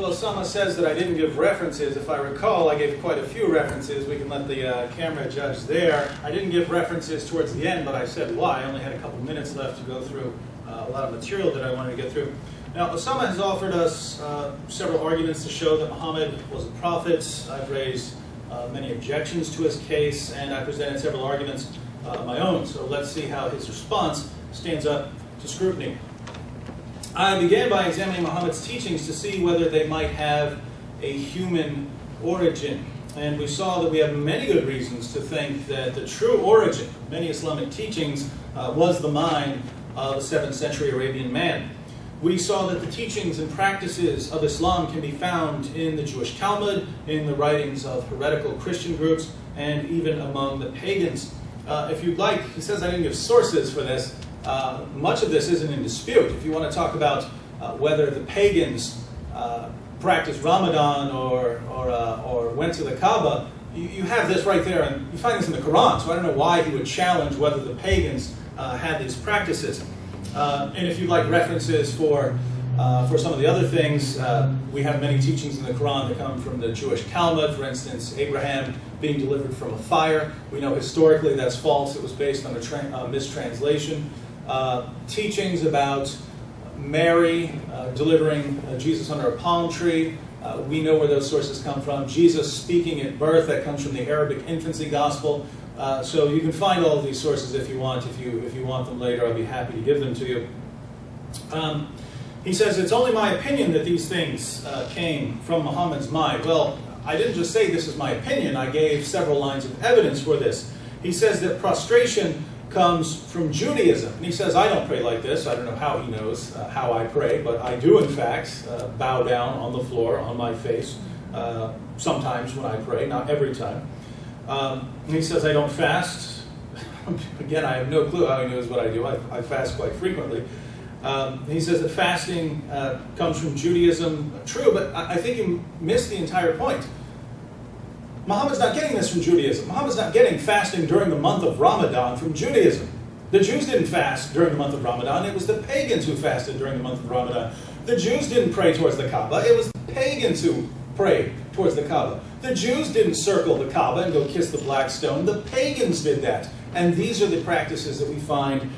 Well, Osama says that I didn't give references. If I recall, I gave quite a few references. We can let the camera judge there. I didn't give references towards the end, but I said why. I only had a couple minutes left to go through a lot of material that I wanted to get through. Now, Osama has offered us several arguments to show that Muhammad was a prophet. I've raised many objections to his case, and I presented several arguments of my own. So let's see how his response stands up to scrutiny. I began by examining Muhammad's teachings to see whether they might have a human origin. And we saw that we have many good reasons to think that the true origin of many Islamic teachings was the mind of a 7th century Arabian man. We saw that the teachings and practices of Islam can be found in the Jewish Talmud, in the writings of heretical Christian groups, and even among the pagans. If you'd like, he says I didn't give sources for this. Much of this isn't in dispute. If you want to talk about whether the pagans practiced Ramadan or went to the Kaaba, you have this right there, and you find this in the Quran. So I don't know why he would challenge whether the pagans had these practices. And if you'd like references for some of the other things, we have many teachings in the Quran that come from the Jewish Talmud. For instance, Abraham being delivered from a fire. We know historically that's false. It was based on a mistranslation. Teachings about Mary delivering Jesus under a palm tree. We know where those sources come from. Jesus speaking at birth, that comes from the Arabic infancy gospel. So you can find all of these sources if you want. If you want them later, I'll be happy to give them to you. He says, it's only my opinion that these things came from Muhammad's mind. Well, I didn't just say this is my opinion. I gave several lines of evidence for this. He says that prostration comes from Judaism. And he says, I don't pray like this. I don't know how he knows how I pray, but I do, in fact, bow down on the floor, on my face, sometimes when I pray, not every time. And he says, I don't fast. Again, I have no clue how he knows what I do. I fast quite frequently. He says that fasting comes from Judaism. True, but I think you missed the entire point. Muhammad's not getting this from Judaism. Muhammad's not getting fasting during the month of Ramadan from Judaism. The Jews didn't fast during the month of Ramadan. It was the pagans who fasted during the month of Ramadan. The Jews didn't pray towards the Kaaba. It was the pagans who prayed towards the Kaaba. The Jews didn't circle the Kaaba and go kiss the black stone. The pagans did that. And these are the practices that we find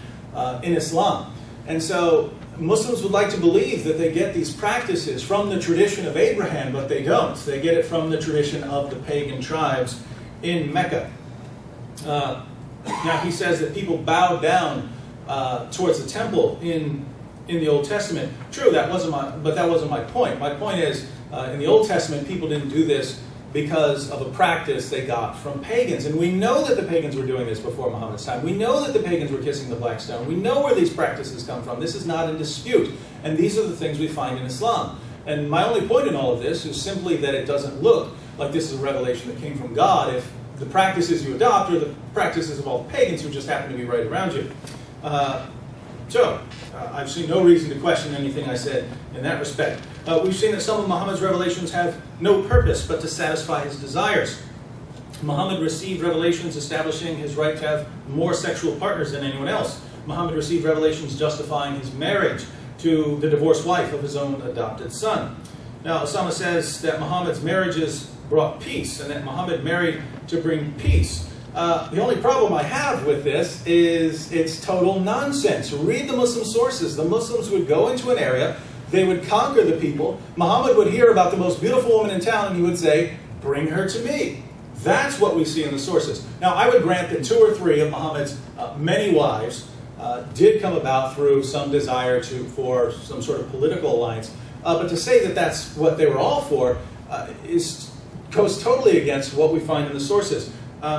in Islam. And so Muslims would like to believe that they get these practices from the tradition of Abraham, but they don't. They get it from the tradition of the pagan tribes in Mecca. Now he says that people bowed down towards the temple in the Old Testament. True, that wasn't my point. My point is, in the Old Testament, people didn't do this because of a practice they got from pagans. And we know that the pagans were doing this before Muhammad's time. We know that the pagans were kissing the black stone. We know where these practices come from. This is not in dispute. And these are the things we find in Islam. And my only point in all of this is simply that it doesn't look like this is a revelation that came from God if the practices you adopt are the practices of all the pagans who just happen to be right around you. I've seen no reason to question anything I said in that respect. We've seen that some of Muhammad's revelations have no purpose but to satisfy his desires. Muhammad received revelations establishing his right to have more sexual partners than anyone else. Muhammad received revelations justifying his marriage to the divorced wife of his own adopted son. Now, Osama says that Muhammad's marriages brought peace and that Muhammad married to bring peace. The only problem I have with this is it's total nonsense. Read the Muslim sources. The Muslims would go into an area, they would conquer the people. Muhammad would hear about the most beautiful woman in town and he would say, bring her to me. That's what we see in the sources. Now, I would grant that 2 or 3 of Muhammad's many wives did come about through some desire for some sort of political alliance. But to say that that's what they were all for goes totally against what we find in the sources.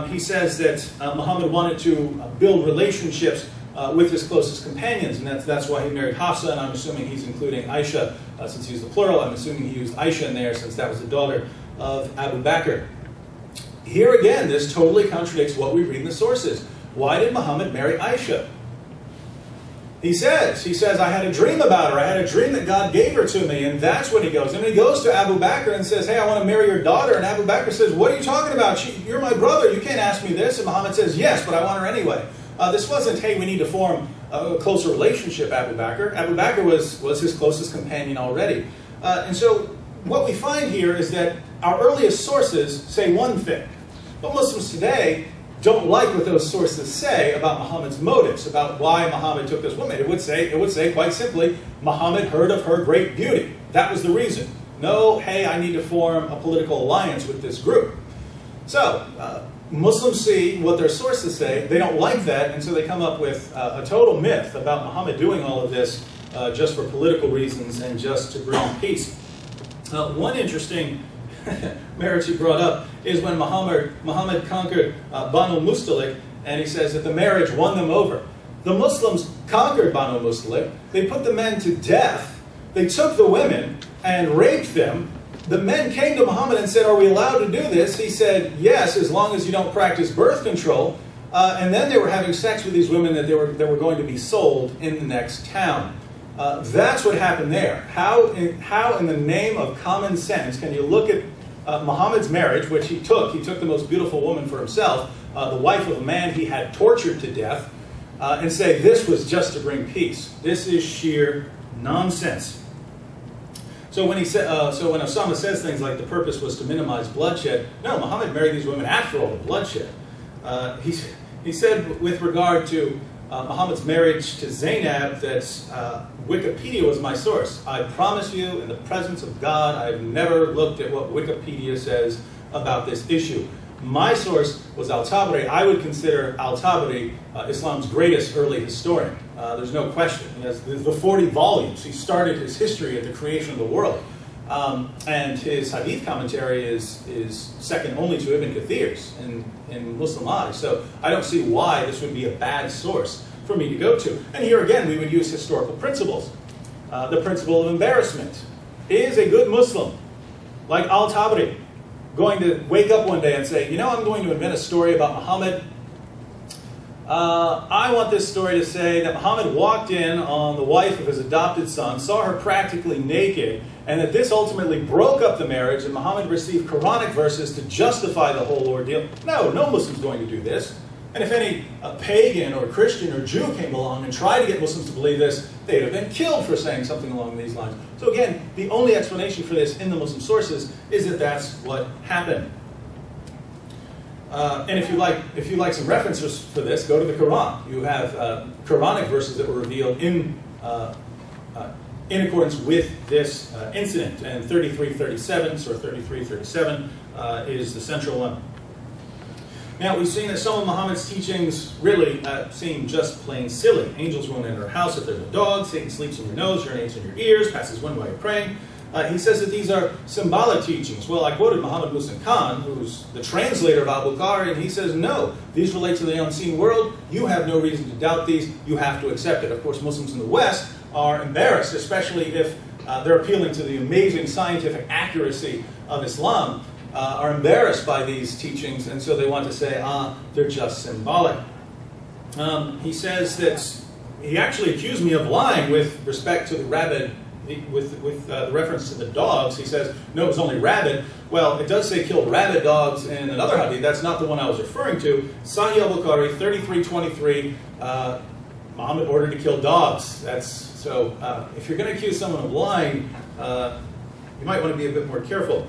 He says that Muhammad wanted to build relationships with his closest companions, and that's why he married Hafsa, and I'm assuming he's including Aisha, since he used the plural. I'm assuming he used Aisha in there since that was the daughter of Abu Bakr. Here again, this totally contradicts what we read in the sources. Why did Muhammad marry Aisha? He says, I had a dream about her. I had a dream that God gave her to me, and that's when he goes. And he goes to Abu Bakr and says, hey, I want to marry your daughter. And Abu Bakr says, what are you talking about? You're my brother. You can't ask me this. And Muhammad says, yes, but I want her anyway. This wasn't, hey, we need to form a closer relationship, Abu Bakr. Abu Bakr was his closest companion already. And so what we find here is that our earliest sources say one thing, but Muslims today don't like what those sources say about Muhammad's motives, about why Muhammad took this woman. It would say quite simply, Muhammad heard of her great beauty. That was the reason. No, hey, I need to form a political alliance with this group. So, Muslims see what their sources say, they don't like that, and so they come up with a total myth about Muhammad doing all of this just for political reasons and just to bring peace. One interesting marriage he brought up is when Muhammad conquered Banu Mustalik, and he says that the marriage won them over. The Muslims conquered Banu Mustalik, they put the men to death, they took the women and raped them. The men came to Muhammad and said, are we allowed to do this? He said, yes, as long as you don't practice birth control. And then they were having sex with these women that they were going to be sold in the next town. That's what happened there. How in the name of common sense can you look at Muhammad's marriage, which he took the most beautiful woman for himself, the wife of a man he had tortured to death, and say this was just to bring peace. This is sheer nonsense. So when when Osama says things like the purpose was to minimize bloodshed, no, Muhammad married these women after all the bloodshed. He said with regard to Muhammad's marriage to Zainab that Wikipedia was my source. I promise you, in the presence of God, I've never looked at what Wikipedia says about this issue. My source was Al-Tabari. I would consider Al-Tabari Islam's greatest early historian. There's no question. He has the 40 volumes. He started his history at the creation of the world. And his hadith commentary is second only to Ibn Kathir's in Muslim eyes. So I don't see why this would be a bad source for me to go to. And here again, we would use historical principles. The principle of embarrassment. Is a good Muslim, like Al-Tabari, going to wake up one day and say, you know, I'm going to invent a story about Muhammad. I want this story to say that Muhammad walked in on the wife of his adopted son, saw her practically naked, and that this ultimately broke up the marriage, and Muhammad received Quranic verses to justify the whole ordeal. No Muslim's going to do this. And if any pagan or Christian or Jew came along and tried to get Muslims to believe this, they'd have been killed for saying something along these lines. So again, the only explanation for this in the Muslim sources is that that's what happened. And if you like some references for this, go to the Quran. You have Quranic verses that were revealed in accordance with this incident. And 33:37, Surah 33:37 is the central one. Now, we've seen that some of Muhammad's teachings really seem just plain silly. Angels won't enter a house if there's a dog. Satan sleeps in your nose, urinates in your ears, passes one while you're praying. He says that these are symbolic teachings. Well, I quoted Muhammad Muhsin Khan, who's the translator of Al-Bukhari, and he says, no, these relate to the unseen world. You have no reason to doubt these. You have to accept it. Of course, Muslims in the West are embarrassed, especially if they're appealing to the amazing scientific accuracy of Islam, are embarrassed by these teachings, and so they want to say, they're just symbolic. He says that he actually accused me of lying with respect to the rabid, with the reference to the dogs. He says, no, it was only rabid. Well, it does say killed rabid dogs in another hadith. That's not the one I was referring to. Sahih al-Bukhari 33:23, Muhammad ordered to kill dogs. If you're going to accuse someone of lying, you might want to be a bit more careful.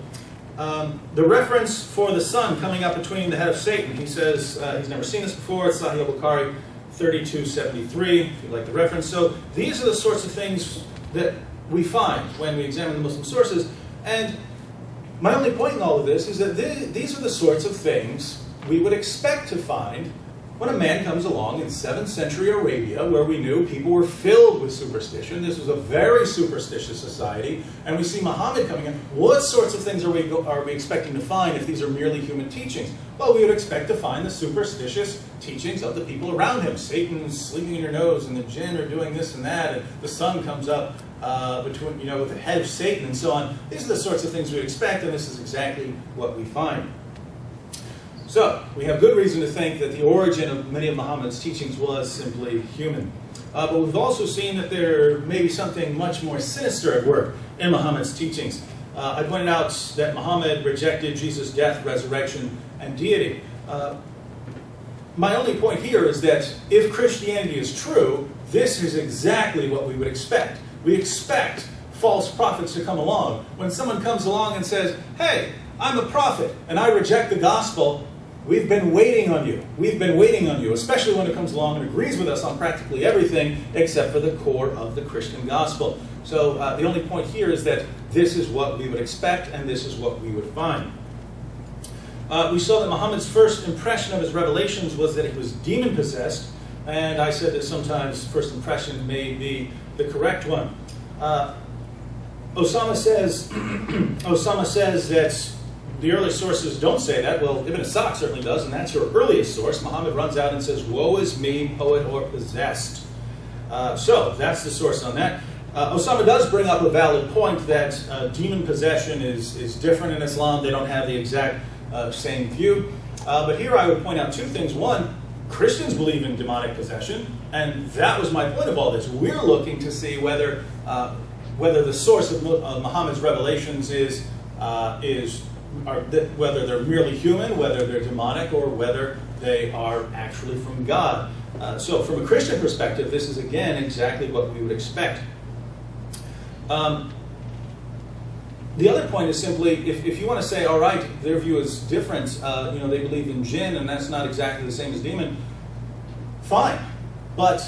The reference for the sun coming up between the head of Satan, he says he's never seen this before. It's Sahih al-Bukhari 32:73, if you'd like the reference. So these are the sorts of things that we find when we examine the Muslim sources. And my only point in all of this is that these are the sorts of things we would expect to find when a man comes along in 7th century Arabia, where we knew people were filled with superstition. This was a very superstitious society, and we see Muhammad coming in. What sorts of things are we expecting to find if these are merely human teachings? Well, we would expect to find the superstitious teachings of the people around him. Satan's sleeping in your nose, and the jinn are doing this and that, and the sun comes up with the head of Satan, and so on. These are the sorts of things we expect, and this is exactly what we find. So, we have good reason to think that the origin of many of Muhammad's teachings was simply human. But we've also seen that there may be something much more sinister at work in Muhammad's teachings. I pointed out that Muhammad rejected Jesus' death, resurrection, and deity. My only point here is that if Christianity is true, this is exactly what we would expect. We expect false prophets to come along. When someone comes along and says, hey, I'm a prophet, and I reject the gospel, we've been waiting on you. We've been waiting on you, especially when it comes along and agrees with us on practically everything except for the core of the Christian gospel. So the only point here is that this is what we would expect, and this is what we would find. We saw that Muhammad's first impression of his revelations was that he was demon-possessed, and I said that sometimes first impression may be the correct one. Osama says that the early sources don't say that. Well, Ibn Ishaq certainly does, and that's her earliest source. Muhammad runs out and says, woe is me, poet or possessed. So that's the source on that. Osama does bring up a valid point that demon possession is different in Islam. They don't have the exact same view. But here I would point out two things. One, Christians believe in demonic possession, and that was my point of all this. We're looking to see whether the source of Muhammad's revelations whether they're merely human, whether they're demonic, or whether they are actually from God. So from a Christian perspective, this is again exactly what we would expect. The other point is simply, if you want to say, all right, their view is different, they believe in jinn, and that's not exactly the same as demon, fine. But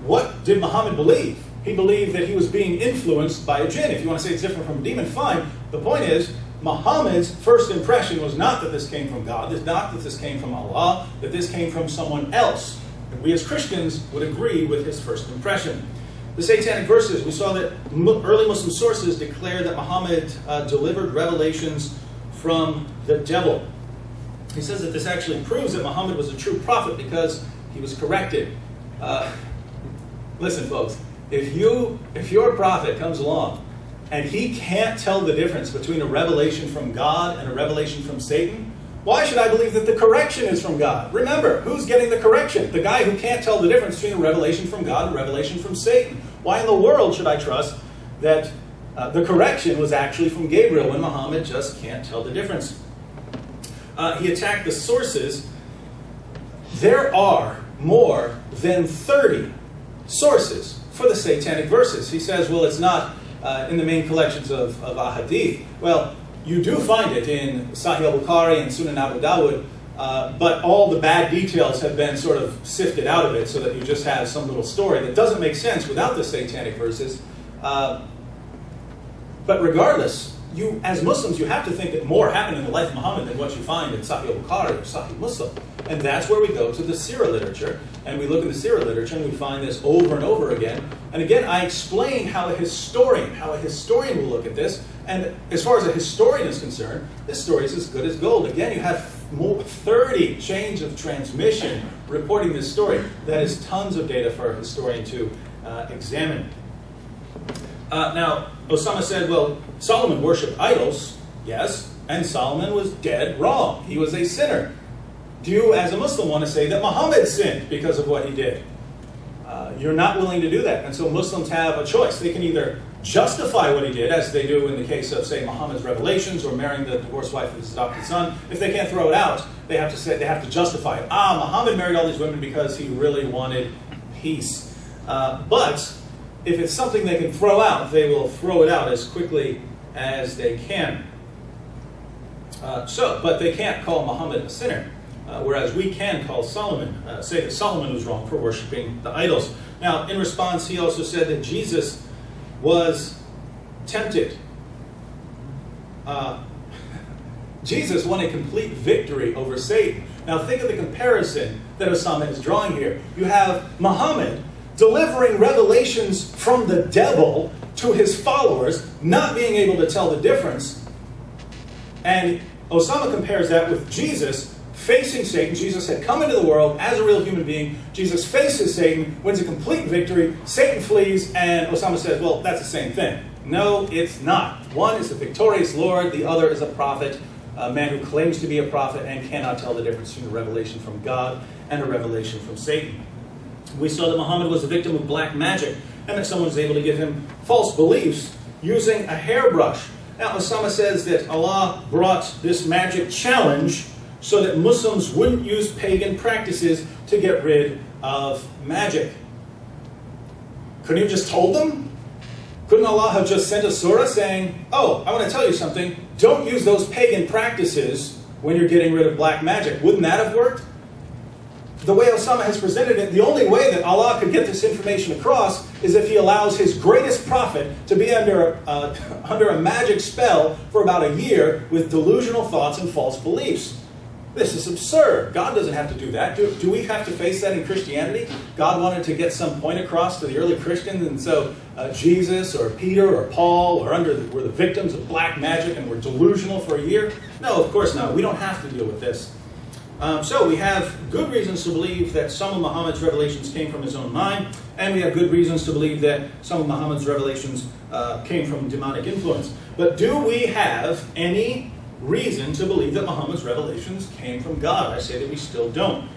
what did Muhammad believe? He believed that he was being influenced by a jinn. If you want to say it's different from a demon, fine. The point is, Muhammad's first impression was not that this came from God, not that this came from Allah, that this came from someone else. And we as Christians would agree with his first impression. The Satanic verses, we saw that early Muslim sources declare that Muhammad delivered revelations from the devil. He says that this actually proves that Muhammad was a true prophet because he was corrected. Listen, folks, if your prophet comes along and he can't tell the difference between a revelation from God and a revelation from Satan, why should I believe that the correction is from God? Remember, who's getting the correction? The guy who can't tell the difference between a revelation from God and a revelation from Satan. Why in the world should I trust that the correction was actually from Gabriel when Muhammad just can't tell the difference? He attacked the sources. There are more than 30 sources for the Satanic verses. He says, well, it's not in the main collections of Ahadith. Well, you do find it in Sahih al-Bukhari and Sunan Abu Dawud, but all the bad details have been sort of sifted out of it so that you just have some little story that doesn't make sense without the Satanic verses. But regardless, you, as Muslims, you have to think that more happened in the life of Muhammad than what you find in Sahih al-Bukhari or Sahih Muslim. And that's where we go to the Sirah literature. And we look at the Sirah literature and we find this over and over again. And again, I explain how a historian will look at this. And as far as a historian is concerned, this story is as good as gold. Again, you have 30 chains of transmission reporting this story. That is tons of data for a historian to examine. Now, Osama said, well, Solomon worshipped idols. Yes, and Solomon was dead wrong. He was a sinner. Do you, as a Muslim, want to say that Muhammad sinned because of what he did? You're not willing to do that. And so Muslims have a choice. They can either justify what he did, as they do in the case of, say, Muhammad's revelations or marrying the divorced wife of his adopted son. If they can't throw it out, they have to justify it. Muhammad married all these women because he really wanted peace. But if it's something they can throw out, they will throw it out as quickly as they can. But they can't call Muhammad a sinner. Whereas we can call Solomon, say that Solomon was wrong for worshiping the idols. Now, in response, he also said that Jesus was tempted. Jesus won a complete victory over Satan. Now, think of the comparison that Osama is drawing here. You have Muhammad delivering revelations from the devil to his followers, not being able to tell the difference. And Osama compares that with Jesus facing Satan. Jesus had come into the world as a real human being. Jesus faces Satan, wins a complete victory. Satan flees, and Osama says, well, that's the same thing. No, it's not. One is the victorious Lord. The other is a prophet, a man who claims to be a prophet and cannot tell the difference between a revelation from God and a revelation from Satan. We saw that Muhammad was a victim of black magic, and that someone was able to give him false beliefs using a hairbrush. Now, Osama says that Allah brought this magic challenge so that Muslims wouldn't use pagan practices to get rid of magic. Couldn't you have just told them? Couldn't Allah have just sent a surah saying, oh, I want to tell you something, don't use those pagan practices when you're getting rid of black magic? Wouldn't that have worked? The way Osama has presented it, the only way that Allah could get this information across is if he allows his greatest prophet to be under a magic spell for about a year with delusional thoughts and false beliefs. This is absurd. God doesn't have to do that. Do we have to face that in Christianity? God wanted to get some point across to the early Christians, and so Jesus or Peter or Paul were the victims of black magic and were delusional for a year? No, of course not. We don't have to deal with this. So we have good reasons to believe that some of Muhammad's revelations came from his own mind, and we have good reasons to believe that some of Muhammad's revelations came from demonic influence. But do we have any reason to believe that Muhammad's revelations came from God? I say that we still don't.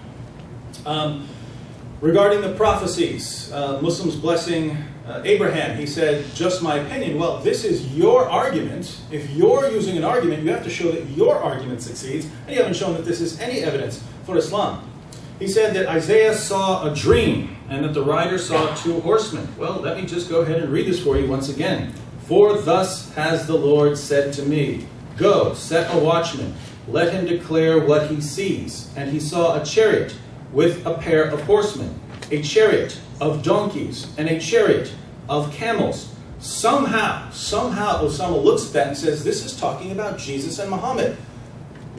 Regarding the prophecies, Muslims blessing Abraham, he said, just my opinion. Well, this is your argument. If you're using an argument, you have to show that your argument succeeds, and you haven't shown that this is any evidence for Islam. He said that Isaiah saw a dream, and that the rider saw 2 horsemen. Well, let me just go ahead and read this for you once again. For thus has the Lord said to me, go, set a watchman, let him declare what he sees. And he saw a chariot with a pair of horsemen, a chariot of donkeys, and a chariot of camels. Somehow Osama looks at that and says, this is talking about Jesus and Muhammad.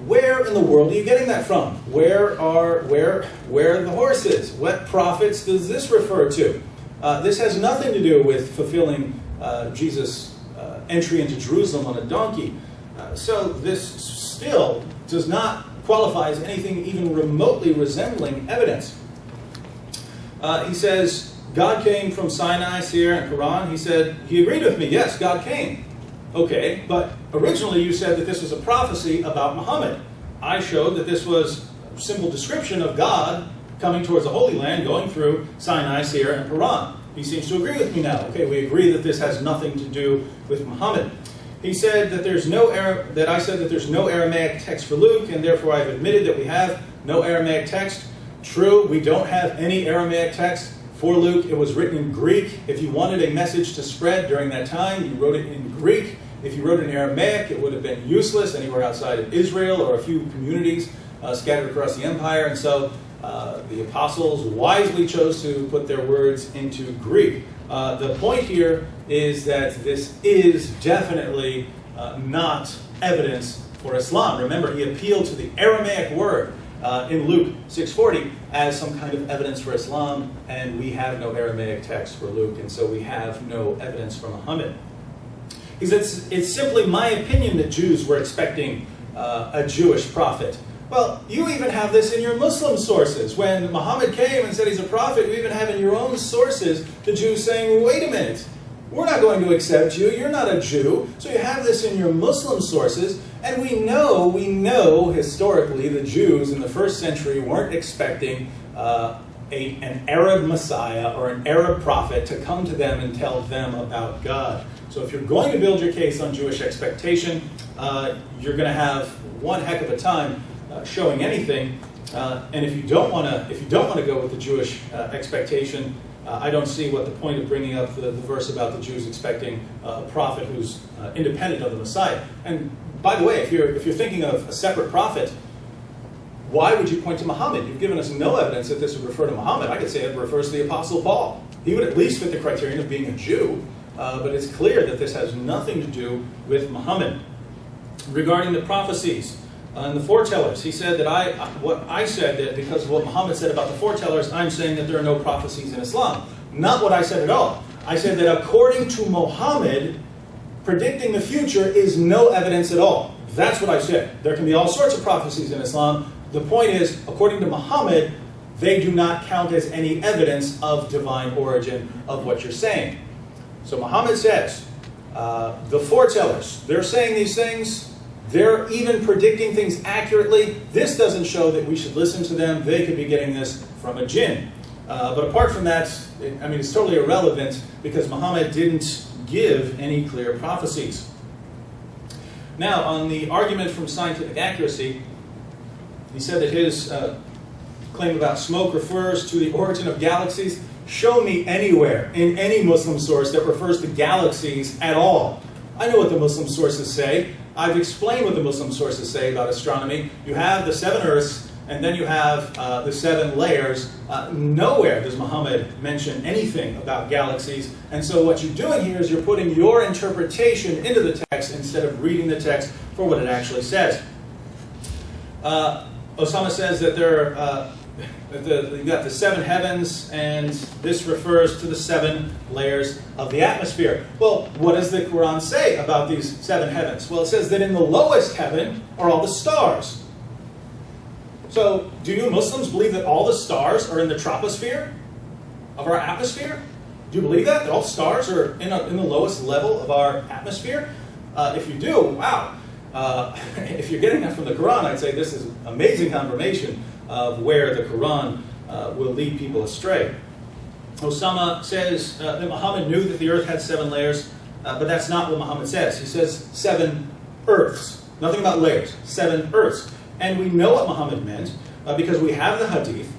Where in the world are you getting that from? Where are the horses? What prophets does this refer to? This has nothing to do with fulfilling Jesus' entry into Jerusalem on a donkey. So this still does not qualify as anything even remotely resembling evidence. He says, God came from Sinai, Seir, and Quran. He said, he agreed with me. Yes, God came. Okay, but originally you said that this was a prophecy about Muhammad. I showed that this was a simple description of God coming towards the Holy Land, going through Sinai, Seir, and Quran. He seems to agree with me now. Okay, we agree that this has nothing to do with Muhammad. He said that I said that there's no Aramaic text for Luke, and therefore I've admitted that we have no Aramaic text. True, we don't have any Aramaic text for Luke. It was written in Greek. If you wanted a message to spread during that time, you wrote it in Greek. If you wrote it in Aramaic, it would have been useless anywhere outside of Israel or a few communities scattered across the empire. And so the apostles wisely chose to put their words into Greek. The point here is that this is definitely not evidence for Islam. Remember, he appealed to the Aramaic word in Luke 6:40 as some kind of evidence for Islam, and we have no Aramaic text for Luke, and so we have no evidence for Muhammad. He says, it's simply my opinion that Jews were expecting a Jewish prophet. Well, you even have this in your Muslim sources. When Muhammad came and said he's a prophet, you even have in your own sources the Jews saying, well, wait a minute, we're not going to accept you, you're not a Jew. So you have this in your Muslim sources, and we know historically the Jews in the first century weren't expecting an Arab Messiah or an Arab prophet to come to them and tell them about God. So if you're going to build your case on Jewish expectation, you're going to have one heck of a time showing anything. And if you don't want to go with the Jewish expectation, I don't see what the point of bringing up the verse about the Jews expecting a prophet who's independent of the Messiah. And by the way, if you're thinking of a separate prophet, why would you point to Muhammad? You've given us no evidence that this would refer to Muhammad. I could say it refers to the Apostle Paul. He would at least fit the criterion of being a Jew, but it's clear that this has nothing to do with Muhammad. Regarding the prophecies and the foretellers, he said that I said that because of what Muhammad said about the foretellers, I'm saying that there are no prophecies in Islam. Not what I said at all. I said that according to Muhammad, predicting the future is no evidence at all. That's what I said. There can be all sorts of prophecies in Islam. The point is, according to Muhammad, they do not count as any evidence of divine origin of what you're saying. So Muhammad says, the foretellers, they're saying these things, they're even predicting things accurately. This doesn't show that we should listen to them. They could be getting this from a jinn. But apart from that, it's totally irrelevant because Muhammad didn't give any clear prophecies. Now, on the argument from scientific accuracy, he said that his claim about smoke refers to the origin of galaxies. Show me anywhere in any Muslim source that refers to galaxies at all. I know what the Muslim sources say. I've explained what the Muslim sources say about astronomy. You have the 7 Earths, and then you have the 7 layers. Nowhere does Muhammad mention anything about galaxies. And so what you're doing here is you're putting your interpretation into the text instead of reading the text for what it actually says. Osama says that you've got the 7 heavens, and this refers to the 7 layers of the atmosphere. Well, what does the Quran say about these 7 heavens? Well, it says that in the lowest heaven are all the stars. So, do you Muslims believe that all the stars are in the troposphere of our atmosphere? Do you believe that? That all stars are in the lowest level of our atmosphere? If you do, wow. If you're getting that from the Quran, I'd say this is amazing confirmation of where the Quran will lead people astray. Osama says that Muhammad knew that the earth had 7 layers, but that's not what Muhammad says. He says 7 earths. Nothing about layers. 7 earths. And we know what Muhammad meant because we have the hadith,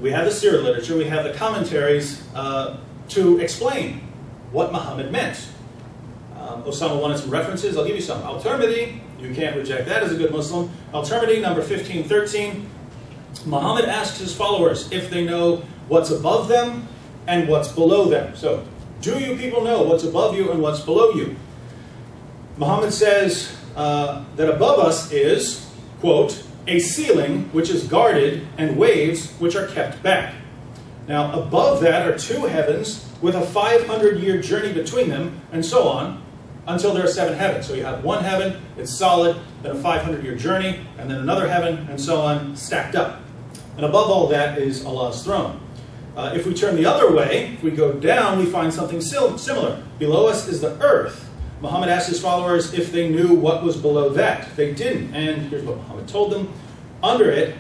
we have the seerah literature, we have the commentaries to explain what Muhammad meant. Osama wanted some references. I'll give you some. Al-Tirmidhi, you can't reject that as a good Muslim. Al-Tirmidhi, number 1513. Muhammad asks his followers if they know what's above them and what's below them. So, do you people know what's above you and what's below you? Muhammad says that above us is, quote, a ceiling which is guarded and waves which are kept back. Now, above that are 2 heavens with a 500-year journey between them, and so on, until there are 7 heavens. So you have 1 heaven, it's solid, then a 500-year journey, and then another heaven, and so on, stacked up. And above all that is Allah's throne. If we turn the other way, if we go down, we find something similar. Below us is the earth. Muhammad asked his followers if they knew what was below that. They didn't, and here's what Muhammad told them. Under it,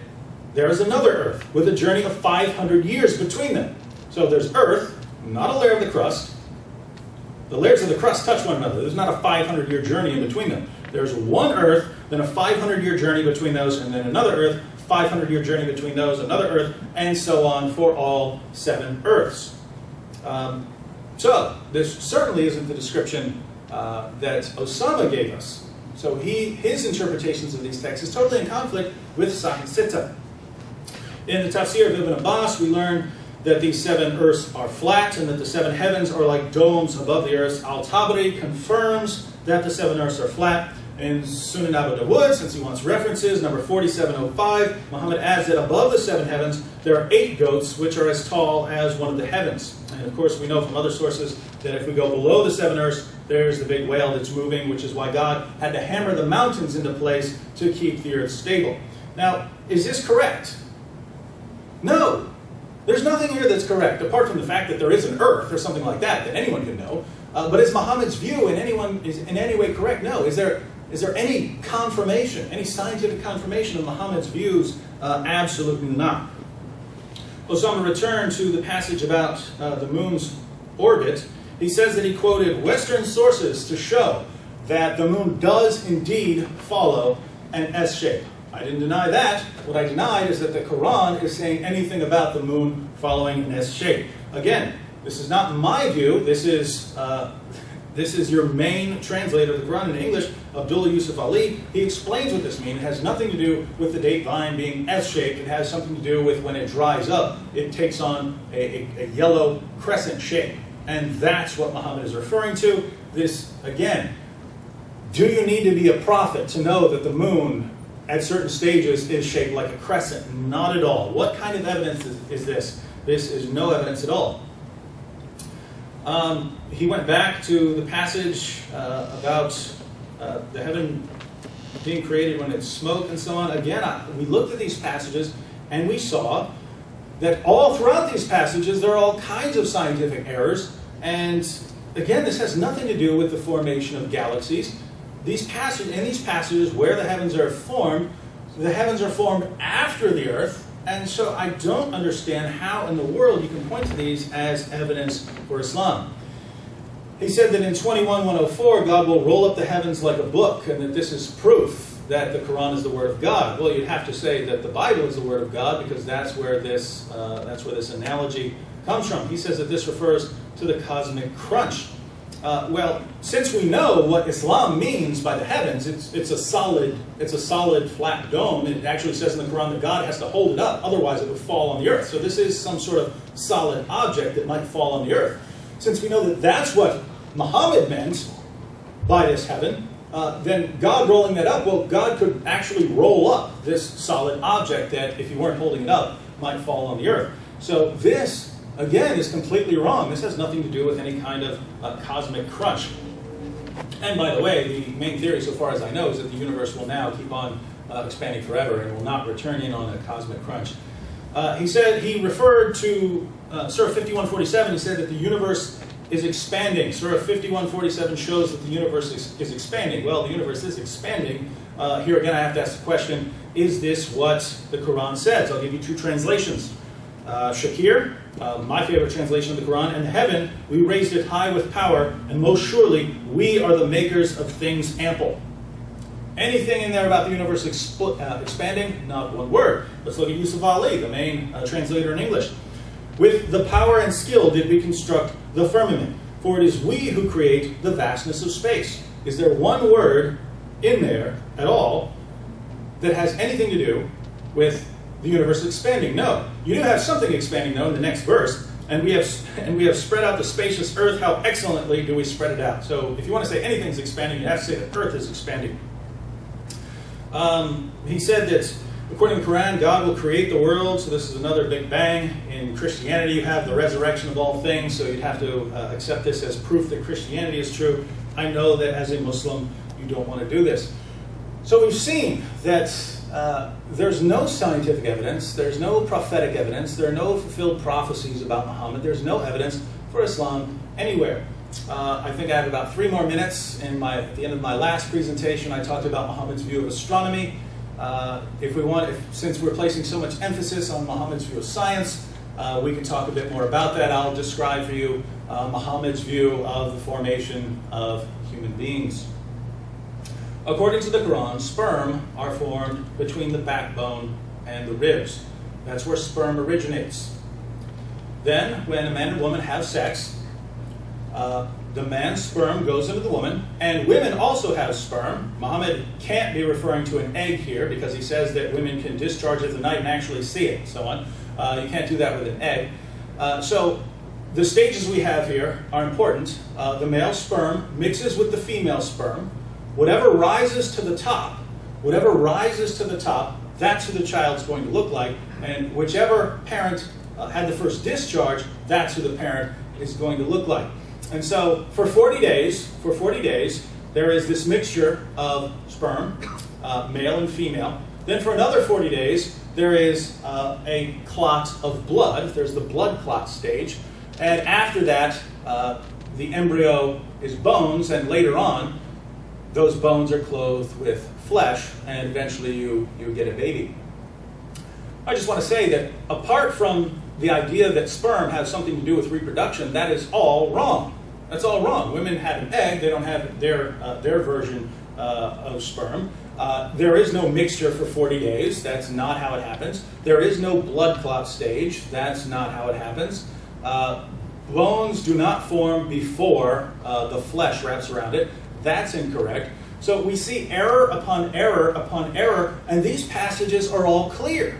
there is another earth, with a journey of 500 years between them. So there's earth, not a layer of the crust. The layers of the crust touch one another. There's not a 500-year journey in between them. There's one earth, then a 500-year journey between those, and then another earth, 500-year journey between those, another earth, and so on for all 7 earths. So this certainly isn't the description that Osama gave us. So his interpretations of these texts is totally in conflict with Sahih Sittah. In the tafsir of Ibn Abbas, we learn that these 7 earths are flat and that the 7 heavens are like domes above the earth. Al-Tabari confirms that the 7 earths are flat. In Sunan Abu Dawud, since he wants references, number 4705, Muhammad adds that above the 7 heavens, there are 8 goats which are as tall as one of the heavens. And of course, we know from other sources that if we go below the 7 earths, there's the big whale that's moving, which is why God had to hammer the mountains into place to keep the earth stable. Now, is this correct? No. There's nothing here that's correct, apart from the fact that there is an earth or something like that anyone can know. But is Muhammad's view in any way correct? No. Is there any confirmation, any scientific confirmation of Muhammad's views? Absolutely not. Osama returned to the passage about the moon's orbit. He says that he quoted Western sources to show that the moon does indeed follow an S shape. I didn't deny that. What I denied is that the Quran is saying anything about the moon following an S shape. Again, this is not my view. This is your main translator of the Quran in English, Abdullah Yusuf Ali. He explains what this means. It has nothing to do with the date vine being S-shaped. It has something to do with when it dries up, it takes on a yellow crescent shape. And that's what Muhammad is referring to. This, again, do you need to be a prophet to know that the moon at certain stages is shaped like a crescent? Not at all. What kind of evidence is this? This is no evidence at all. He went back to the passage about the heaven being created when it's smoke and so on. Again, we looked at these passages and we saw that all throughout these passages there are all kinds of scientific errors. And again, this has nothing to do with the formation of galaxies. In these passages where the heavens are formed after the earth. And so I don't understand how in the world you can point to these as evidence for Islam. He said that in 21:104, God will roll up the heavens like a book, and that this is proof that the Quran is the Word of God. Well, you'd have to say that the Bible is the Word of God, because that's where this analogy comes from. He says that this refers to the cosmic crunch. Well, since we know what Islam means by the heavens, it's a solid flat dome. It actually says in the Quran that God has to hold it up, otherwise it would fall on the earth. So this is some sort of solid object that might fall on the earth. Since we know that that's what Muhammad meant by this heaven, then God rolling that up, well, God could actually roll up this solid object that, if you weren't holding it up, might fall on the earth. So this, again, is completely wrong. This has nothing to do with any kind of cosmic crunch. And by the way, the main theory, so far as I know, is that the universe will now keep on expanding forever and will not return in on a cosmic crunch. He referred to Surah 51:47. He said that the universe is expanding. Surah 51:47 shows that the universe is expanding. Well, the universe is expanding. Here again, I have to ask the question, is this what the Quran says? I'll give you two translations. Shakir, my favorite translation of the Quran, and heaven, we raised it high with power, and most surely we are the makers of things ample. Anything in there about the universe expanding? Not one word. Let's look at Yusuf Ali, the main translator in English. With the power and skill did we construct the firmament, for it is we who create the vastness of space. Is there one word in there at all that has anything to do with the universe expanding? No. You do have something expanding, though, in the next verse. And we have spread out the spacious earth. How excellently do we spread it out? So if you want to say anything's expanding, you have to say that earth is expanding. He said that according to the Quran, God will create the world. So this is another big bang. In Christianity, you have the resurrection of all things. So you'd have to accept this as proof that Christianity is true. I know that as a Muslim, you don't want to do this. So we've seen that there's no scientific evidence, there's no prophetic evidence, there are no fulfilled prophecies about Muhammad, there's no evidence for Islam anywhere. I think I have about 3 more minutes. At the end of my last presentation, I talked about Muhammad's view of astronomy. Since we're placing so much emphasis on Muhammad's view of science, we can talk a bit more about that. I'll describe for you Muhammad's view of the formation of human beings. According to the Quran, sperm are formed between the backbone and the ribs. That's where sperm originates. Then, when a man and woman have sex, the man's sperm goes into the woman, and women also have sperm. Muhammad can't be referring to an egg here because he says that women can discharge it at night and actually see it and so on. You can't do that with an egg. So the stages we have here are important. The male sperm mixes with the female sperm. Whatever rises to the top, that's who the child's going to look like. And whichever parent had the first discharge, that's who the parent is going to look like. And so for 40 days, there is this mixture of sperm, male and female. Then for another 40 days, there is a clot of blood. There's the blood clot stage. And after that, the embryo is bones, and later on, those bones are clothed with flesh, and eventually you get a baby. I just want to say that apart from the idea that sperm has something to do with reproduction, that is all wrong. That's all wrong. Women have an egg. They don't have their version of sperm. There is no mixture for 40 days. That's not how it happens. There is no blood clot stage. That's not how it happens. Bones do not form before the flesh wraps around it. That's incorrect. So we see error upon error upon error, and these passages are all clear.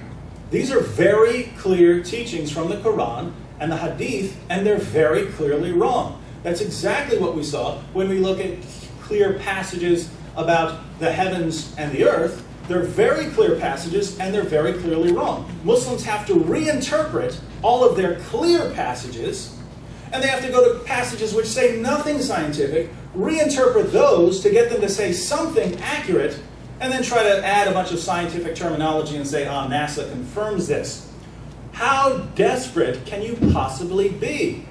These are very clear teachings from the Quran and the Hadith, and they're very clearly wrong. That's exactly what we saw when we look at clear passages about the heavens and the earth. They're very clear passages, and they're very clearly wrong. Muslims have to reinterpret all of their clear passages, and they have to go to passages which say nothing scientific, reinterpret those to get them to say something accurate, and then try to add a bunch of scientific terminology and say, NASA confirms this. How desperate can you possibly be?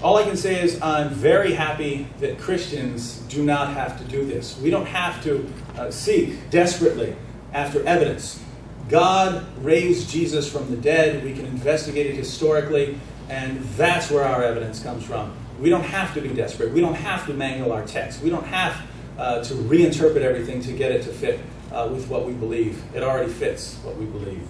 All I can say is I'm very happy that Christians do not have to do this. We don't have to seek desperately after evidence. God raised Jesus from the dead. We can investigate it historically, and that's where our evidence comes from. We don't have to be desperate. We don't have to mangle our text. We don't have to reinterpret everything to get it to fit with what we believe. It already fits what we believe.